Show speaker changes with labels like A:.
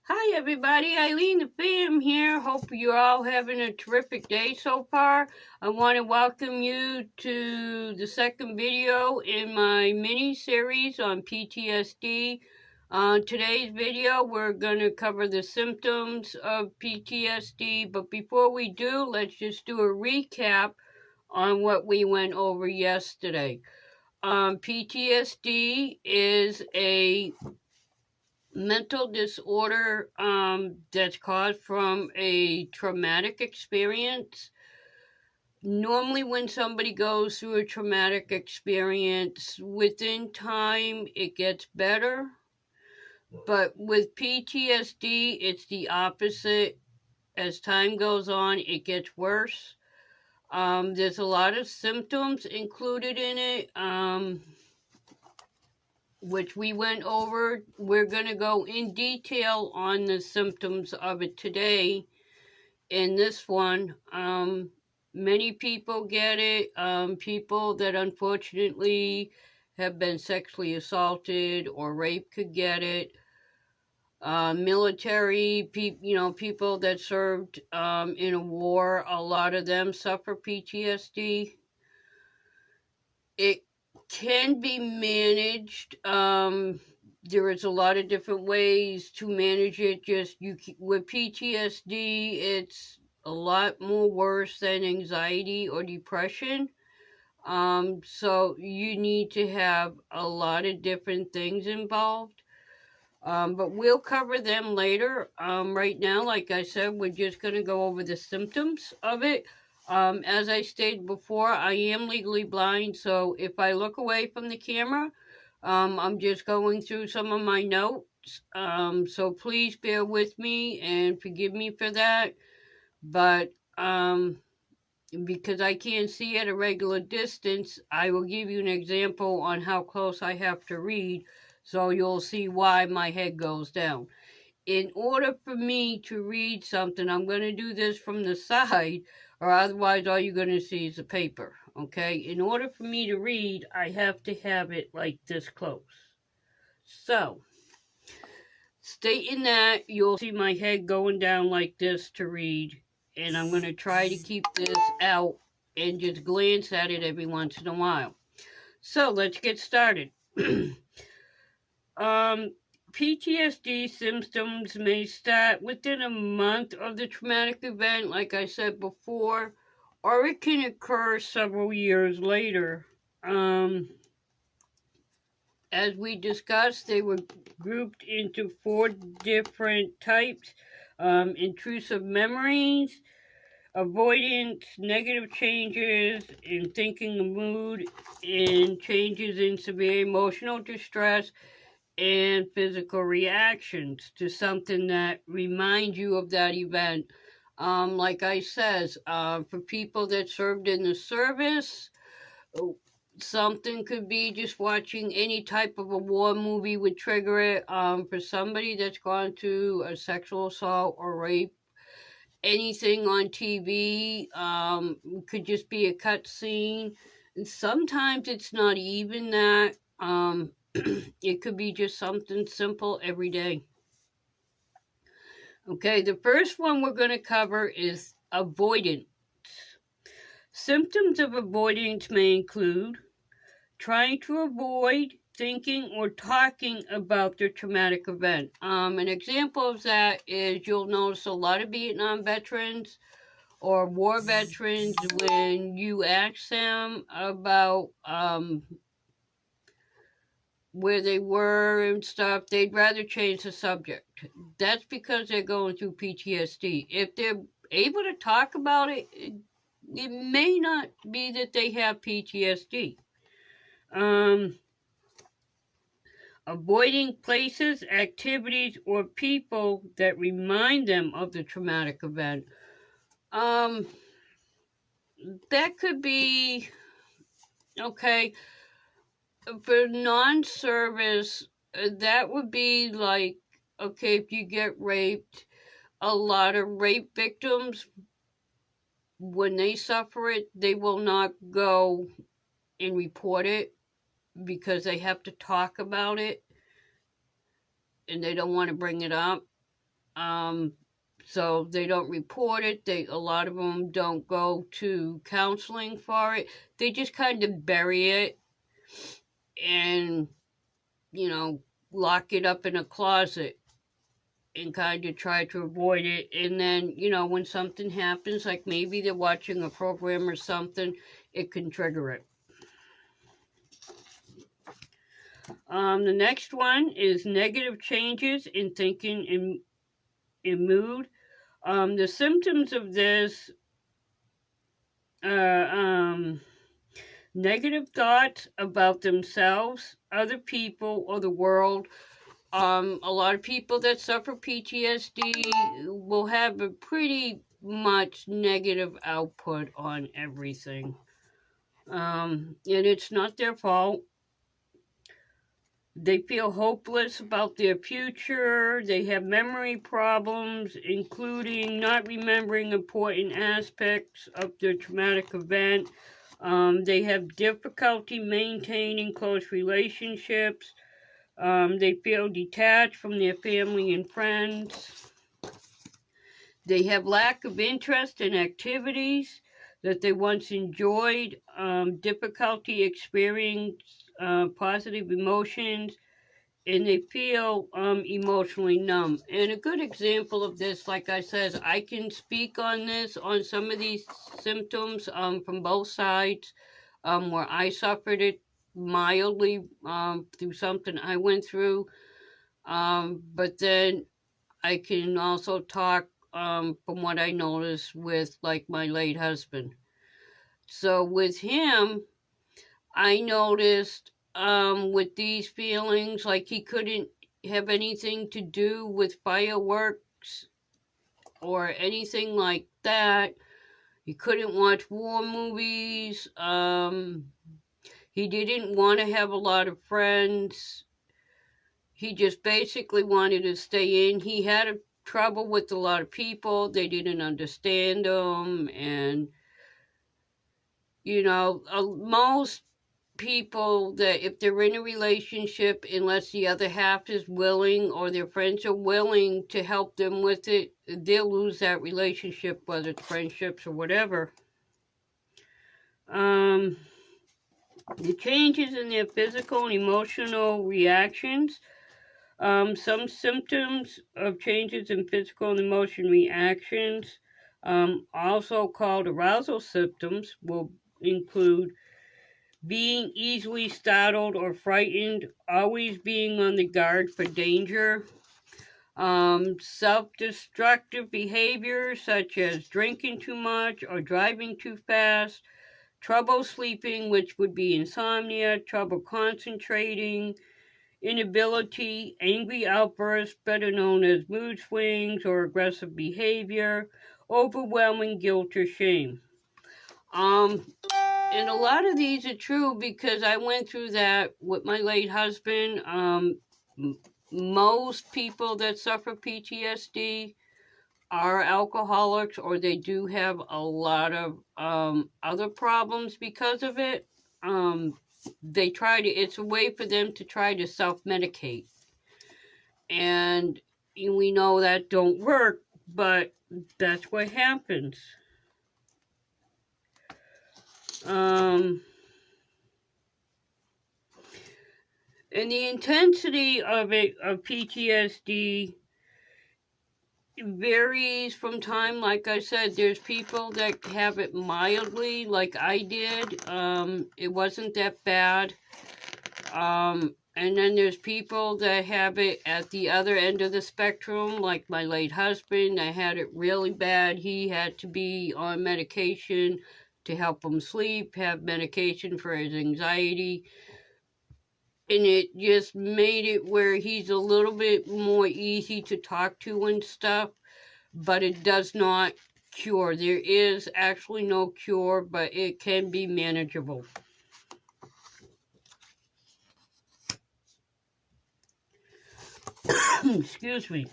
A: Hi everybody, Eileen the Fam here. Hope you're all having a terrific day so far. I want to welcome you to the second video in my mini-series on PTSD. Today's video we're going to cover the symptoms of PTSD, but before we do, let's just do a recap on what we went over yesterday. PTSD is a mental disorder that's caused from a traumatic experience. Normally when somebody goes through a traumatic experience, within time it gets better. But with PTSD, it's the opposite. As time goes on, it gets worse. There's a lot of symptoms included in it. Which we went over. We're going to go in detail on the symptoms of it today in this one. Many people get it. People that unfortunately have been sexually assaulted or raped could get it. Military, people that served in a war, a lot of them suffer PTSD. It can be managed. There is a lot of different ways to manage it. With PTSD, it's a lot more worse than anxiety or depression. So you need to have a lot of different things involved. But we'll cover them later. Right now, like I said, we're just going to go over the symptoms of it. As I stated before, I am legally blind, so if I look away from the camera, I'm just going through some of my notes. So please bear with me and forgive me for that. But because I can't see at a regular distance, I will give you an example on how close I have to read, so you'll see why my head goes down. In order for me to read something, I'm going to do this from the side, or otherwise all you're going to see is a paper, okay? In order for me to read, I have to have it like this close. So, stating that, you'll see my head going down like this to read, and I'm going to try to keep this out and just glance at it every once in a while. So, let's get started. PTSD symptoms may start within a month of the traumatic event, like I said before, or it can occur several years later. As we discussed, they were grouped into 4 different types: intrusive memories, avoidance, negative changes in thinking and mood, and changes in severe emotional distress, and physical reactions to something that reminds you of that event. Like I says, for people that served in the service, something could be just watching any type of a war movie would trigger it. For somebody that's gone through a sexual assault or rape, anything on TV could just be a cut scene. And sometimes it's not even that. It could be just something simple every day. Okay, the first one we're going to cover is avoidance. Symptoms of avoidance may include trying to avoid thinking or talking about the traumatic event. An example of that is you'll notice a lot of Vietnam veterans or war veterans, when you ask them about where they were and stuff, they'd rather change the subject. That's because they're going through PTSD. If they're able to talk about it, it may not be that they have PTSD. Avoiding places, activities, or people that remind them of the traumatic event. That could be, okay, for non-service, that would be like, okay, if you get raped, a lot of rape victims, when they suffer it, they will not go and report it because they have to talk about it and they don't want to bring it up. So they don't report it. A lot of them don't go to counseling for it. They just kind of bury it and, you know, lock it up in a closet and kind of try to avoid it. And then, you know, when something happens, like maybe they're watching a program or something, it can trigger it. The next one is negative changes in thinking and in mood. The symptoms of this negative thoughts about themselves, other people, or the world. A lot of people that suffer PTSD will have a pretty much negative output on everything. And it's not their fault. They feel hopeless about their future. They have memory problems, including not remembering important aspects of their traumatic event. They have difficulty maintaining close relationships. They feel detached from their family and friends. They have lack of interest in activities that they once enjoyed, difficulty experiencing positive emotions, and they feel emotionally numb. And a good example of this, like I said, I can speak on this, on some of these symptoms from both sides, where I suffered it mildly through something I went through. But then I can also talk from what I noticed with like my late husband. So with him, I noticed with these feelings like he couldn't have anything to do with fireworks or anything like that. He couldn't watch war movies. He didn't want to have a lot of friends. He just basically wanted to stay in. He had trouble with a lot of people. They didn't understand him. And, you know, most people that if they're in a relationship, unless the other half is willing or their friends are willing to help them with it, they'll lose that relationship, whether it's friendships or whatever. The changes in their physical and emotional reactions. Some symptoms of changes in physical and emotional reactions, also called arousal symptoms, will include being easily startled or frightened, always being on the guard for danger, self-destructive behaviors such as drinking too much or driving too fast, trouble sleeping, which would be insomnia, trouble concentrating, inability, angry outbursts, better known as mood swings or aggressive behavior, overwhelming guilt or shame. And a lot of these are true because I went through that with my late husband. Most people that suffer PTSD are alcoholics, or they do have a lot of other problems because of it. It's a way for them to try to self-medicate. And we know that don't work, but that's what happens. And the intensity of PTSD varies from time. Like I said, there's people that have it mildly, like I did. It wasn't that bad. And then there's people that have it at the other end of the spectrum, like my late husband. I had it really bad. He had to be on medication to help him sleep, have medication for his anxiety. And it just made it where he's a little bit more easy to talk to and stuff, but it does not cure. There is actually no cure, but it can be manageable. Excuse me.